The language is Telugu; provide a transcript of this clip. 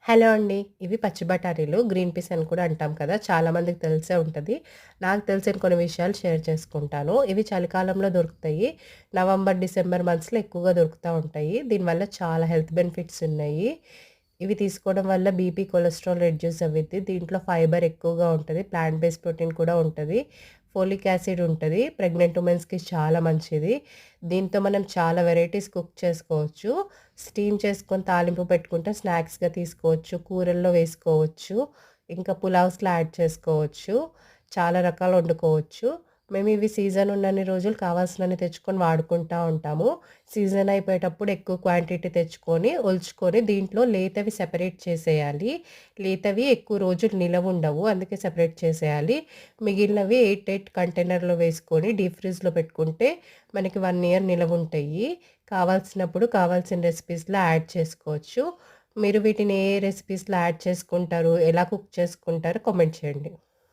హలో అండి. ఇవి పచ్చి బఠానీలు. గ్రీన్ పీస్ అని కూడా అంటాం కదా! చాలా మందికి తెలిసే ఉంటది. నాకు తెలిసిన కొన్ని విషయాలు షేర్ చేసుకుంటాను. ఇవి చలికాలంలో దొరుకుతాయి. నవంబర్, డిసెంబర్ మంత్స్‌లో ఎక్కువగా దొరుకుతా ఉంటాయి. దీనివల్ల చాలా హెల్త్ బెనిఫిట్స్ ఉన్నాయి. ఇవి తీసుకోవడం వల్ల బీపీ, కొలెస్ట్రాల్ రెడ్యూస్ అవ్విద్ది. దీంట్లో ఫైబర్ ఎక్కువగా ఉంటది. ప్లాంట్ బేస్డ్ ప్రోటీన్ కూడా ఉంటది. ఫోలిక్ యాసిడ్ ఉంటది. ప్రెగ్నెంట్ వుమెన్స్‌కి చాలా మంచిది. దీంతో మనం చాలా వెరైటీస్ కుక్ చేసుకోవచ్చు. స్టీమ్ చేసుకొని తాలింపు పెట్టుకుంటే స్నాక్స్‌గా తీసుకోవచ్చు. కూరల్లో వేసుకోవచ్చు. ఇంకా పులావ్స్‌లో యాడ్ చేసుకోవచ్చు. చాలా రకాలు వండుకోవచ్చు. మేమివి సీజన్ ఉన్నన్ని రోజులు కావాల్సినన్ని తెచ్చుకొని వాడుకుంటా ఉంటాము. సీజన్ అయిపోయేటప్పుడు ఎక్కువ క్వాంటిటీ తెచ్చుకొని, ఒలుచుకొని దీంట్లో లేతవి సెపరేట్ చేసేయాలి. లేతవి ఎక్కువ రోజులు నిలవుండవు. అందుకే సెపరేట్ చేసేయాలి. మిగిలినవి ఎయిట్ ఎయిట్ కంటైనర్‌లో వేసుకొని డీప్ ఫ్రిడ్జ్‌లో పెట్టుకుంటే మనకి 1 ఇయర్ నిలవుంటాయి. కావాల్సినప్పుడు కావాల్సిన రెసిపీస్‌లో యాడ్ చేసుకోవచ్చు. మీరు వీటిని ఏ రెసిపీస్‌లో యాడ్ చేసుకుంటారు? ఎలా కుక్ చేసుకుంటారో కామెంట్ చేయండి.